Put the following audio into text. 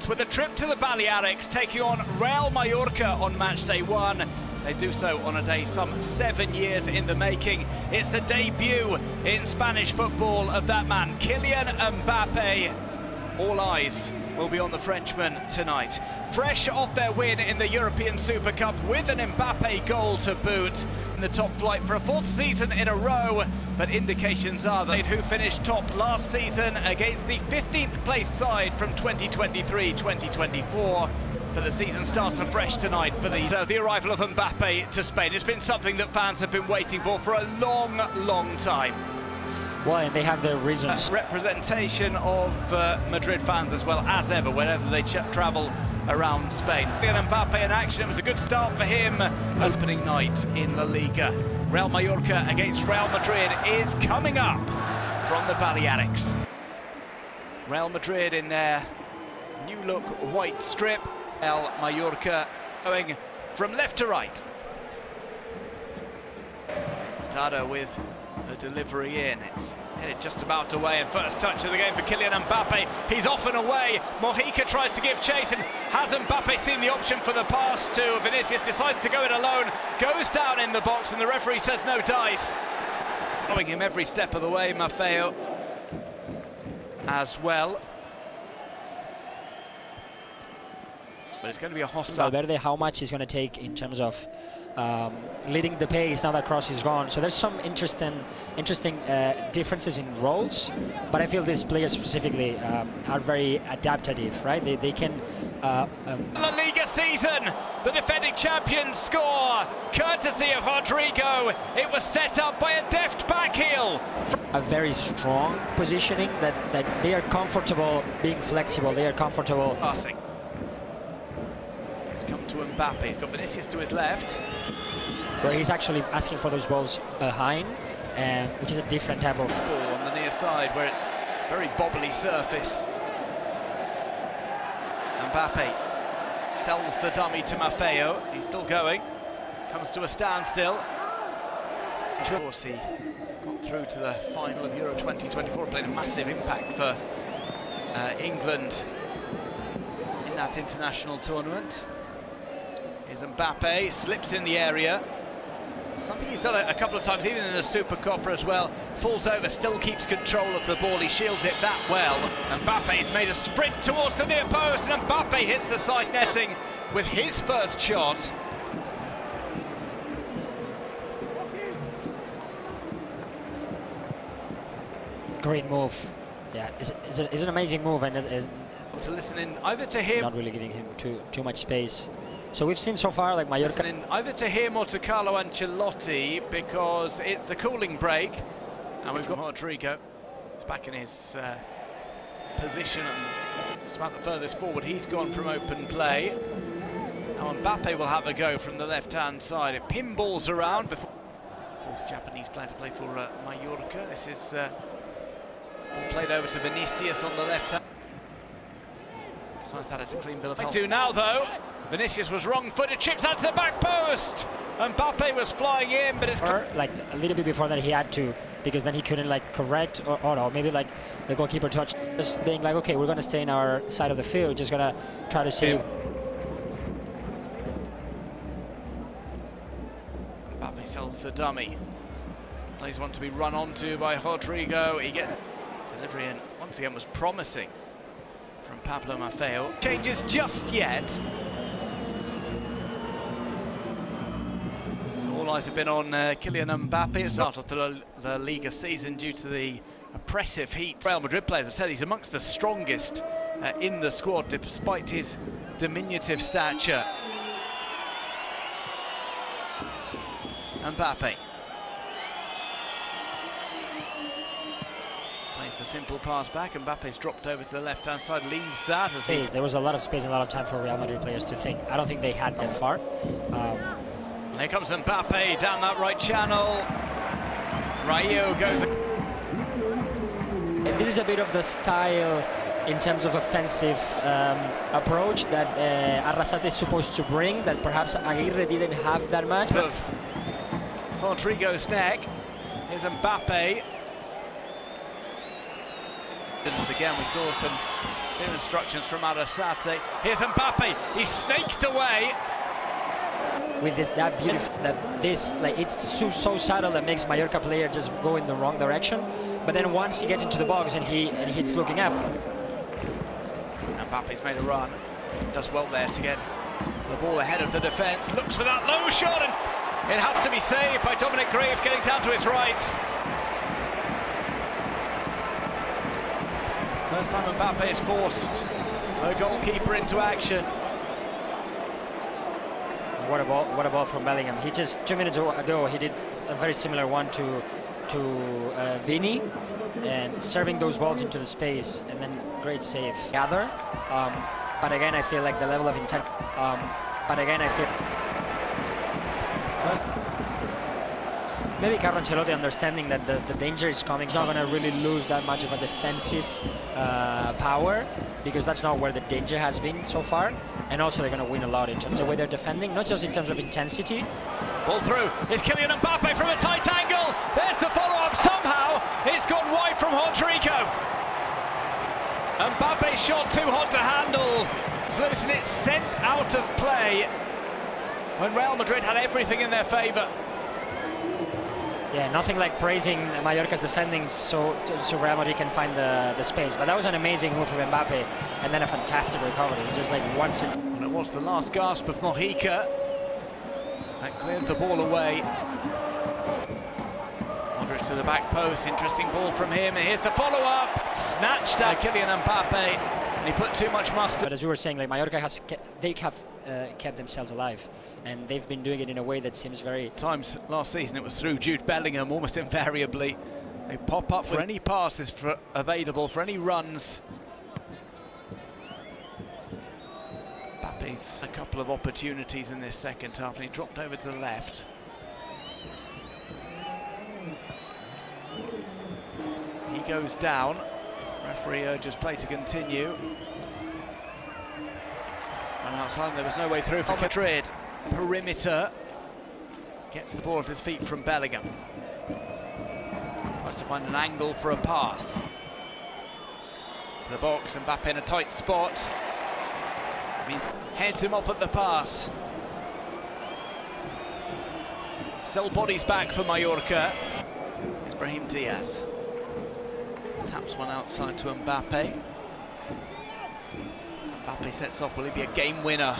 with a trip to the Balearics, taking on Real Mallorca on match day 1. They do so on a day some 7 years in the making. It's the debut in Spanish football of that man, Kylian Mbappe. All eyes will be on the Frenchman tonight. Fresh off their win in the European Super Cup with an Mbappe goal to boot. In the top flight for a 4th season in a row, but indications are that who finished top last season against the 15th place side from 2023-2024. But the season starts afresh tonight for the arrival of Mbappe to Spain. It's been something that fans have been waiting for a long, long time. Well, and they have their reasons. Representation of Madrid fans as well as ever whenever they travel around Spain. Kylian Mbappe in action. It was a good start for him. Opening night in La Liga. Real Mallorca against Real Madrid is coming up from the Balearics. Real Madrid in their new look white strip. Real Mallorca going from left to right. Dada with a delivery in. It's headed just about away, and first touch of the game for Kylian Mbappe. He's off and away. Mojica tries to give chase, and has Mbappe seen the option for the pass to Vinicius? Decides to go it alone, goes down in the box, and the referee says no dice. Following him every step of the way, Maffeo as well. But it's going to be a hostile. Valverde, how much is going to take in terms of leading the pace now that Kroos is gone. So there's some interesting differences in roles, but I feel these players specifically are very adaptive, right? They can... La Liga season, the defending champions score, courtesy of Rodrigo. It was set up by a deft back heel. A very strong positioning that they are comfortable being flexible, they are comfortable... Passing. It's come to Mbappe, he's got Vinicius to his left. Where he's actually asking for those balls behind, which is a different type of... On the near side, where it's very bobbly surface. Mbappe sells the dummy to Maffeo, he's still going. Comes to a standstill. Of course, he got through to the final of Euro 2024, played a massive impact for England in that international tournament. Here's Mbappe, slips in the area. Something he's done a couple of times, even in the Super Coppa as well. Falls over, still keeps control of the ball. He shields it that well. Mbappe's made a sprint towards the near post, and Mbappe hits the side netting with his first shot. Great move. Yeah, it's an amazing move, and to listen in either to him, not really giving him too much space. So we've seen so far, like Mallorca, listening either to him or to Carlo Ancelotti, because it's the cooling break, and we've got Rodrigo. He's back in his position, and just about the furthest forward he's gone from open play. Now Mbappe will have a go from the left-hand side. It pinballs around before. Fourth Japanese player to play for Mallorca. This is played over to Vinicius on the left hand. Besides that, it's a clean bill of health. Now though, Vinicius was wrong-footed, chips out to the back post. Mbappe was flying in, but it's... like a little bit before that he had to, because then he couldn't like correct, or no, maybe like the goalkeeper touched. Just being like, okay, we're going to stay in our side of the field, just going to try to save. Mbappe sells the dummy. Plays one to be run onto by Rodrigo. He gets delivery, and once again was promising from Pablo Maffeo. Changes just yet. So all eyes have been on Kylian Mbappe. Start of the La Liga season due to the oppressive heat. Real Madrid players have said he's amongst the strongest in the squad, despite his diminutive stature. Mbappe. Plays the simple pass back. Mbappe's dropped over to the left-hand side, leaves that as he... There was a lot of space and a lot of time for Real Madrid players to think. I don't think they had that far. And here comes Mbappe down that right channel. Rayo goes... And this is a bit of the style in terms of offensive approach that Arrasate is supposed to bring, that perhaps Aguirre didn't have that much. Of Rodrigo's neck. Here's Mbappe. Again, we saw some Clear instructions from Arasate. Here's Mbappe. He's snaked away. With that beautiful, it's so subtle that makes Mallorca player just go in the wrong direction. But then once he gets into the box and he hits looking up. Mbappe's made a run. Does well there to get the ball ahead of the defence. Looks for that low shot, and it has to be saved by Dominic Grieve, getting down to his right. First time Mbappe has forced a goalkeeper into action. What a ball from Bellingham. He just 2 minutes ago he did a very similar one to Vini, and serving those balls into the space, and then great save. Gather, but again I feel like the level of intent. Maybe Carlo Ancelotti understanding that the danger is coming. He's not going to really lose that much of a defensive power, because that's not where the danger has been so far. And also they're going to win a lot in terms of the way they're defending, not just in terms of intensity. Ball through. It's Kylian Mbappe from a tight angle. There's the follow-up. Somehow it's gone wide from Rodrigo. Mbappe shot too hot to handle. Losing it, sent out of play when Real Madrid had everything in their favour. Yeah, nothing like praising Mallorca's defending so Real Madrid can find the space. But that was an amazing move from Mbappe, and then a fantastic recovery. It's just like once it... And it was the last gasp of Mojica that cleared the ball away. Modric to the back post, interesting ball from him, and here's the follow-up, snatched at Kylian Mbappe, and he put too much mustard. But as we were saying, like Mallorca have kept themselves alive, and they've been doing it in a way that seems very... Times last season it was through Jude Bellingham, almost invariably. They pop up for any passes available, for any runs. Mbappe's a couple of opportunities in this second half, and he dropped over to the left. He goes down. Referee urges play to continue. And outside there was no way through for Madrid. Perimeter. Gets the ball at his feet from Bellingham. Tries to find an angle for a pass. To the box, Mbappe in a tight spot. Means heads him off at the pass. Still bodies back for Mallorca. It's Brahim Diaz. Taps one outside to Mbappe. Mbappe sets off, will he be a game winner?